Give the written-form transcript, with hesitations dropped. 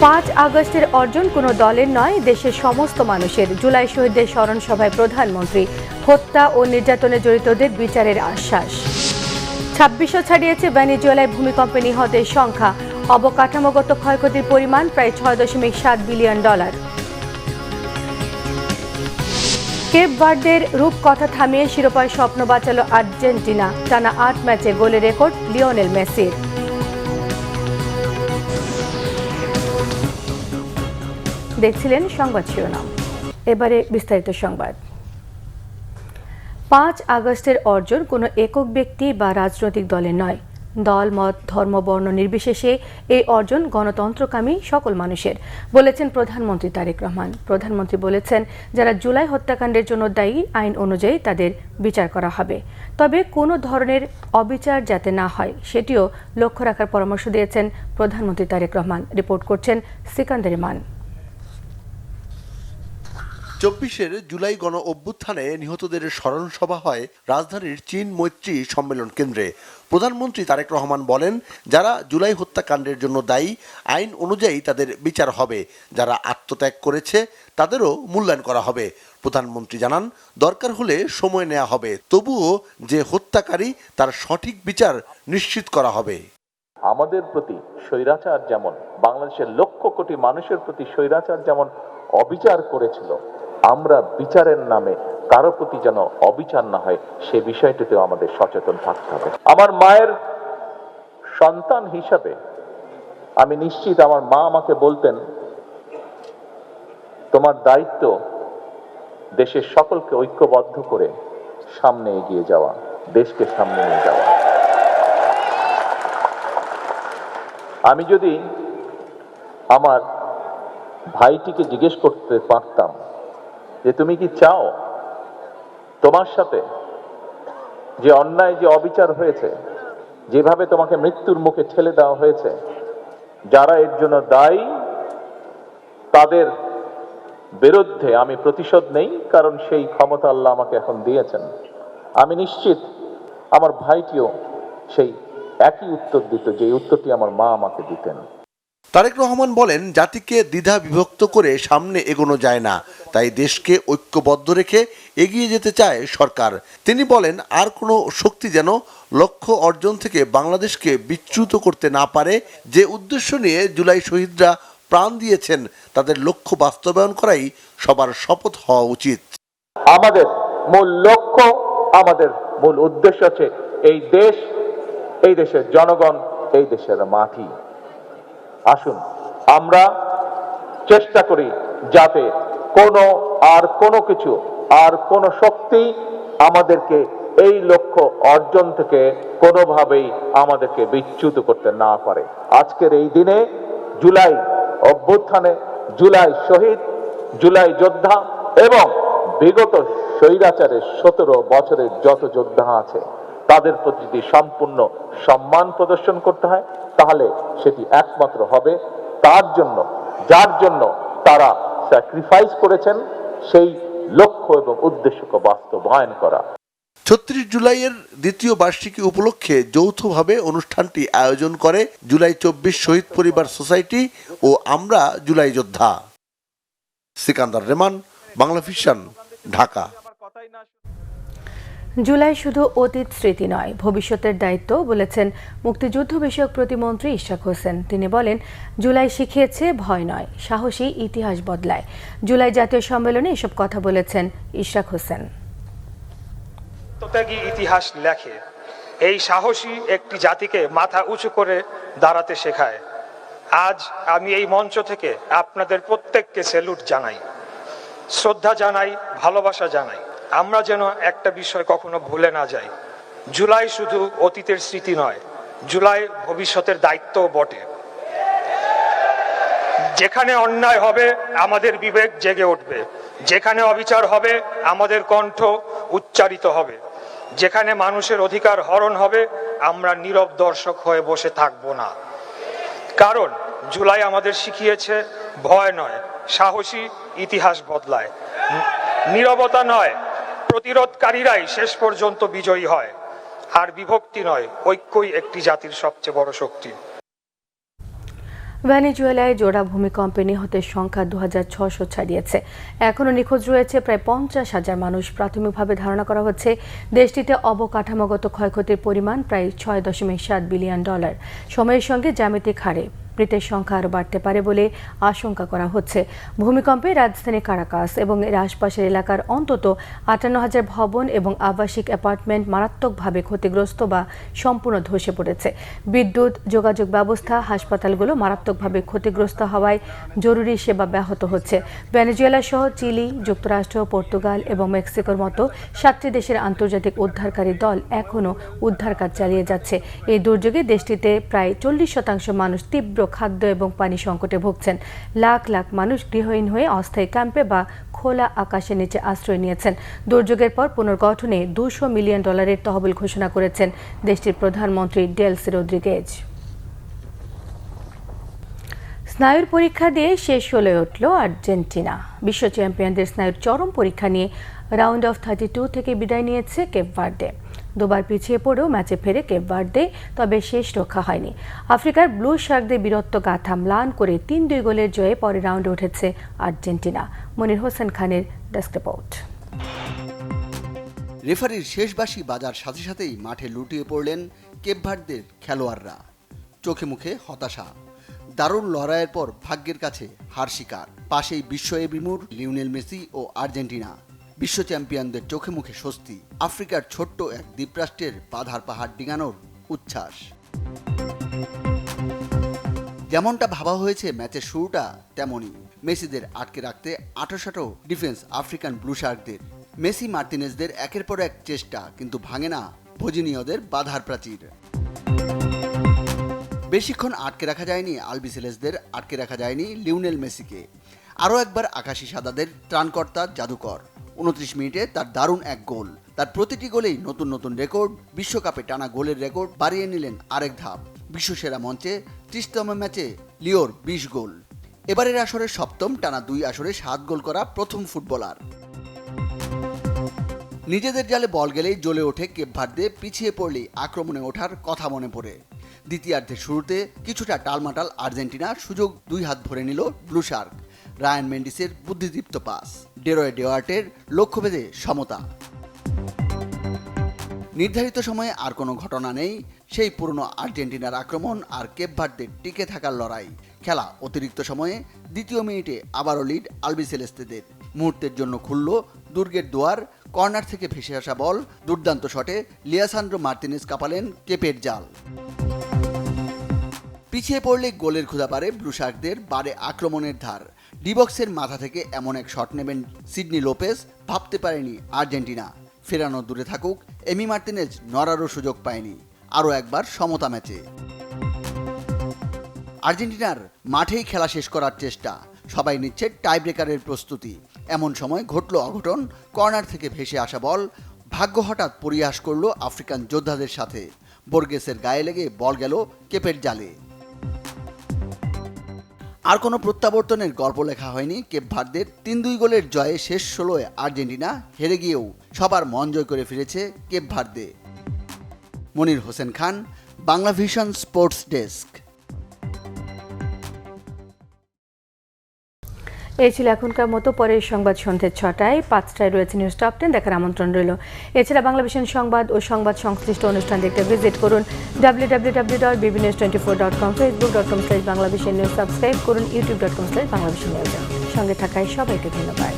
5 আগস্টের অর্জন কোনো দলের নয়, দেশের সমস্ত মানুষের। জুলাই শহীদদের স্মরণ সভায় প্রধানমন্ত্রী হত্যা ও নির্যাতনে জড়িতদের বিচারের আশ্বাস। 2600 ছাড়িয়েছে ভেনেজুয়েলায় ভূমিকম্পে নিহতের সংখ্যা। অবকাঠামোগত ক্ষয়ক্ষতির পরিমাণ প্রায় $6.7 বিলিয়ন। কেপ ভার্দের রূপকথা থামিয়ে শিরোপার স্বপ্ন বাঁচালো আর্জেন্টিনা। টানা 8 ম্যাচে গোলের রেকর্ড লিওনেল মেসির। দেখছিলেন সংবাদ শিরোনাম, এবারে বিস্তারিত সংবাদ। 5 আগস্টের অর্জন কোনো একক ব্যক্তি বা রাজনৈতিক দলের নয়। দল, মত, ধর্ম, বর্ণ নির্বিশেষে এই অর্জন গণতন্ত্রকামী সকল মানুষের, বলেছেন প্রধানমন্ত্রী তারেক রহমান। প্রধানমন্ত্রী বলেছেন, যারা জুলাই হত্যাকাণ্ডের জন্য দায়ী, আইন অনুযায়ী তাদের বিচার করা হবে। তবে কোনো ধরনের অবিচার যাতে না হয় সেটিও লক্ষ্য রাখার পরামর্শ দিয়েছেন প্রধানমন্ত্রী তারেক রহমান। রিপোর্ট করছেন সিকান্দার ইমান। 24 জুলাই গণ অভ্যুত্থানে নিহতদের স্মরণ সভা হয় রাজধানীর চীন মৈত্রী সম্মেলন কেন্দ্রে। প্রধানমন্ত্রী তারেক রহমান বলেন, যারা জুলাই হত্যাকাণ্ডের জন্য দায়ী, আইন অনুযায়ী তাদের বিচার হবে। যারা আত্মত্যাগ করেছে তাদেরও মূল্যায়ন করা হবে। প্রধানমন্ত্রী জানান, দরকার হলে সময় নেওয়া হবে, তবুও যে হত্যাকারী তার সঠিক বিচার নিশ্চিত করা হবে। আমাদের প্রতি স্বৈরাচার যেমন, বাংলাদেশের লক্ষ কোটি মানুষের প্রতি স্বৈরাচার যেমন অবিচার করেছিল, আমরা বিচারের নামে কারো প্রতি যেন অবিচার না হয় সে বিষয়টিতেও আমাদের সচেতন থাকতে হবে। আমার মায়ের সন্তান হিসাবে আমি নিশ্চিত, আমার মা আমাকে বলতেন, তোমার দায়িত্ব দেশের সকলকে ঐক্যবদ্ধ করে সামনে এগিয়ে যাওয়া, দেশকে সামনে নিয়ে যাওয়া। আমি যদি আমার ভাইটিকে জিজ্ঞেস করতে পারতাম যে তুমি কি চাও তোমার সাথে যে অন্যায়, যে অবিচার হয়েছে, যেভাবে তোমাকে মৃত্যুর মুখে ঠেলে দেওয়া হয়েছে, যারা এর জন্য দায়ী তাদের বিরুদ্ধে আমি প্রতিশোধ নেই, কারণ সেই ক্ষমতা আল্লাহ আমাকে এখন দিয়েছেন। আমি নিশ্চিত আমার ভাইটিও সেই একই উত্তর দিত, যে উত্তরটি আমার মা আমাকে দিতেন। তারেক রহমান বলেন, জাতিকে দ্বিধা বিভক্ত করে সামনে এগোনো যায় না, তাই দেশকে ঐক্যবদ্ধ রেখে এগিয়ে যেতে চায় সরকার। তিনি বলেন, আর কোনো শক্তি যেন লক্ষ্য অর্জন থেকে বাংলাদেশকে বিচ্যুত করতে না পারে। যে উদ্দেশ্য নিয়ে জুলাই শহীদরা প্রাণ দিয়েছেন তাদের লক্ষ্য বাস্তবায়ন করাই সবার শপথ হওয়া উচিত। আমাদের মূল লক্ষ্য, আমাদের মূল উদ্দেশ্য হচ্ছে এই দেশ, এই দেশের জনগণ, এই দেশের মাটি। আসুন আমরা চেষ্টা করি যাতে কোনো কিছু আর কোনো শক্তি আমাদেরকে এই লক্ষ্য অর্জন থেকে কোনোভাবেই আমাদেরকে বিচ্যুত করতে না পারে। আজকের এই দিনে জুলাই অভ্যুত্থানে জুলাই শহীদ, জুলাই যোদ্ধা এবং বিগত স্বৈরাচারের 17 বছরের যত যোদ্ধা আছে তাদের প্রতি যদি সম্পূর্ণ সম্মান প্রদর্শন করতে হয়, তাহলে সেটি একমাত্র হবে তার জন্য, যার জন্য তারা স্যাক্রিফাইস করেছেন, সেই লক্ষ্য এবং উদ্দেশ্যকে বাস্তবায়ন করা। 36 জুলাইয়ের দ্বিতীয় বার্ষিকী উপলক্ষে যৌথভাবে অনুষ্ঠানটি আয়োজন করে জুলাই 24 শহীদ পরিবার সোসাইটি ও আমরা জুলাই যোদ্ধা। সিকান্দার রেমান, বাংলা ভিশন, ঢাকা। জুলাই শুধু অতীত স্মৃতি নয়, ভবিষ্যতের দায়িত্ব, বলেছেন মুক্তিযুদ্ধ বিষয়ক প্রতিমন্ত্রী ইশরাক হোসেন। তিনি বলেন, জুলাই শিখিয়েছে ভয় নয়, সাহসী ইতিহাস বদলায়। জুলাই জাতীয় সম্মেলনে এসব কথা বলেছেন ইশরাক হোসেন। আত্মত্যাগী ইতিহাস লেখে, এই সাহসী একটি জাতিকে মাথা উঁচু করে দাঁড়াতে শেখায়। আজ আমি এই মঞ্চ থেকে আপনাদের প্রত্যেককে স্যালুট জানাই, শ্রদ্ধা জানাই, ভালোবাসা জানাই। আমরা যেন একটা বিষয় কখনো ভুলে না যাই, জুলাই শুধু অতীতের স্মৃতি নয়, জুলাই ভবিষ্যতের দায়িত্বও বটে। যেখানে অন্যায় হবে আমাদের বিবেক জেগে উঠবে, যেখানে অবিচার হবে আমাদের কণ্ঠ উচ্চারিত হবে, যেখানে মানুষের অধিকার হরণ হবে আমরা নীরব দর্শক হয়ে বসে থাকব না। কারণ জুলাই আমাদের শিখিয়েছে ভয় নয়, সাহসী ইতিহাস বদলায়। নীরবতা নয়, প্রতিরোধকারীরাই শেষ পর্যন্ত বিজয়ী হয়। আর বিভক্তি নয়, ঐক্যই একটি জাতির সবচেয়ে বড় শক্তি। ভেনেজুয়েলায় জোড়া ভূমিকম্পে নিহতের সংখ্যা 2600 ছাড়িয়েছে। এখনও নিখোঁজ রয়েছে প্রায় 50,000 মানুষ। প্রাথমিকভাবে ধারণা করা হচ্ছে দেশটিতে অবকাঠামোগত ক্ষয়ক্ষতির পরিমাণ প্রায় $6.7 বিলিয়ন। সময়ের সঙ্গে জ্যামিতিক হারে মৃতের সংখ্যা আরও বাড়তে পারে বলে আশঙ্কা করা হচ্ছে। ভূমিকম্পে রাজধানী কারাকাস এবং এর আশপাশের এলাকার অন্তত 58,000 ভবন এবং আবাসিক অ্যাপার্টমেন্ট মারাত্মকভাবে ক্ষতিগ্রস্ত বা সম্পূর্ণ ধসে পড়েছে। বিদ্যুৎ, যোগাযোগ ব্যবস্থা, হাসপাতালগুলো মারাত্মকভাবে ক্ষতিগ্রস্ত হওয়ায় জরুরি সেবা ব্যাহত হচ্ছে। ভেনেজুয়েলা সহ চিলি, যুক্তরাষ্ট্র, পর্তুগাল এবং মেক্সিকোর মতো 7টি দেশের আন্তর্জাতিক উদ্ধারকারী দল এখনও উদ্ধার কাজ চালিয়ে যাচ্ছে। এই দুর্যোগে দেশটিতে প্রায় 40% মানুষ তীব্র খাদ্য এবং পানি সংকটে ভুগছেন। লাখ লাখ মানুষ গৃহহীন হয়ে অস্থায়ী ক্যাম্পে বা খোলা আকাশের নিচে আশ্রয় নিয়েছেন। দুর্যোগের পর পুনর্গঠনে $200 মিলিয়ন তহবিল ঘোষণা করেছেন দেশটির প্রধানমন্ত্রী ডেলসি রদ্রিগেজ। স্নায়ুর পরীক্ষা দিয়ে শেষ হলে উঠল আর্জেন্টিনা। বিশ্ব চ্যাম্পিয়নদের স্নায়ুর চরম পরীক্ষা নিয়ে রাউন্ড অফ 32 থেকে বিদায় নিয়েছে কেপ ভার্দে। দুবার পিছিয়ে পড়েও ম্যাচে ফেরে কেপ ভার্দে, তবে শেষ রক্ষা হয়নি। আফ্রিকার ব্লু শার্কদের বীরত্ব গাথা ম্লান করে 3-2 গোলের জয়ে পরের রাউন্ডে উঠেছে আর্জেন্টিনা। মনির হোসেন খানের ডেস্ক রিপোর্ট। রেফারির শেষ বাঁশি বাজার সাথে সাথেই মাঠে লুটিয়ে পড়লেন কেপ ভার্দের খেলোয়াড়রা। চোখে মুখে হতাশা। দারুণ লড়াইয়ের পর ভাগ্যের কাছে হার স্বীকার। পাশেই বিস্ময়ে বিমূঢ় লিওনেল মেসি ও আর্জেন্টিনা। বিশ্ব চ্যাম্পিয়নদের চোখে মুখে স্বস্তি। আফ্রিকার ছোট্ট এক দ্বীপরাষ্ট্রের বাধার পাহাড় ডিঙানোর উচ্ছ্বাস। যেমনটা ভাবা হয়েছে ম্যাচের শুরুটা তেমনই। মেসিদের আটকে রাখতে আঁটোসাঁটো ডিফেন্স আফ্রিকান ব্লু শার্কদের। মেসি মার্তিনেজদের একের পর এক চেষ্টা, কিন্তু ভাঙে না ভজিনীয়দের বাধার প্রাচীর। বেশিক্ষণ আটকে রাখা যায়নি আলবিসেলেসদের, আটকে রাখা যায়নি লিওনেল মেসিকে। আরও একবার আকাশি সাদাদের ত্রাণকর্তা জাদুকর। 29 মিনিটে তার দারুণ এক গোল। তার প্রতিটি গোলেই নতুন নতুন রেকর্ড। বিশ্বকাপে টানা গোলের রেকর্ড বাড়িয়ে নিলেন আরেক ধাপ। বিশ্বসেরা মঞ্চে 30তম ম্যাচে লিওর 20 গোল। এবারের আসরে 7ম, টানা 2 আসরে 7 গোল করা প্রথম ফুটবলার। নিজেদের জালে বল গেলেই জ্বলে ওঠে কেপ ভার্দে। পিছিয়ে পড়লেই আক্রমণে ওঠার কথা মনে পড়ে। দ্বিতীয়ার্ধের শুরুতে কিছুটা টালমাটাল আর্জেন্টিনা, সুযোগ 2 হাত ভরে নিল ব্লু শার্ক। রায়ান মেন্ডিসের বুদ্ধিদীপ্ত পাস, ডেরোয় ডেওয়ার্টের লক্ষ্যভেদে সমতা। নির্ধারিত সময়ে আর কোনো ঘটনা নেই। সেই পুরনো আর্জেন্টিনার আক্রমণ আর কেপ ভার্দের টিকে থাকার লড়াই। খেলা অতিরিক্ত সময়ে দ্বিতীয় মিনিটে আবারও লিড আলবিসেলেস্তেদের। মুহূর্তের জন্য খুলল দুর্গের দুয়ার। কর্নার থেকে ভেসে আসা বল, দুর্দান্ত শটে লিয়াসান্দ্রো মার্তিনেজ কাঁপালেন কেপের জাল। পিছিয়ে পড়লে গোলের ক্ষুধা বাড়ে ব্লু শার্কদের, বাড়ে আক্রমণের ধার। ডিবক্সের মাথা থেকে এমন এক শট নেবেন সিডনি লোপেজ, ভাবতে পারেনি আর্জেন্টিনা। ফেরানো দূরে থাকুক, এমি মার্তিনেজ নড়ারও সুযোগ পায়নি। আরও একবার সমতা ম্যাচে। আর্জেন্টিনার মাঠেই খেলা শেষ করার চেষ্টা। সবাই নিচ্ছে টাই ব্রেকারের প্রস্তুতি। এমন সময় ঘটল অঘটন। কর্নার থেকে ভেসে আসা বল, ভাগ্য হঠাৎ পরিহাস করল আফ্রিকান যোদ্ধাদের সাথে। বোর্গেসের গায়ে লেগে বল গেল কেপের জালে। আর কোনো প্রত্যাবর্তনের গল্প লেখা হয়নি কেপ ভার্দের। 3-2 গোলের জয়ে শেষ 16-এ আর্জেন্টিনা হেরে গিয়েও সবার মন জয় করে ফিরেছে Cape Verde. Monir Hossain Khan, Bangla vision sports desk. এই ছিল এখনকার মতো। পরের সংবাদ সন্ধ্যে 6টায়, 5টায় রয়েছে নিউজ টপ 10 দেখার আমন্ত্রণ রইল। এছাড়া বাংলা ভিশন সংবাদ ও সংবাদ সংশ্লিষ্ট অনুষ্ঠান দেখতে ভিজিট করুন www.bbnews24.com, facebook.com/বাংলাভিশন নিউজ, সাবস্ক্রাইব করুন youtube.com/বাংলাভিশন নিউজ। সঙ্গে থাকায় সবাইকে ধন্যবাদ।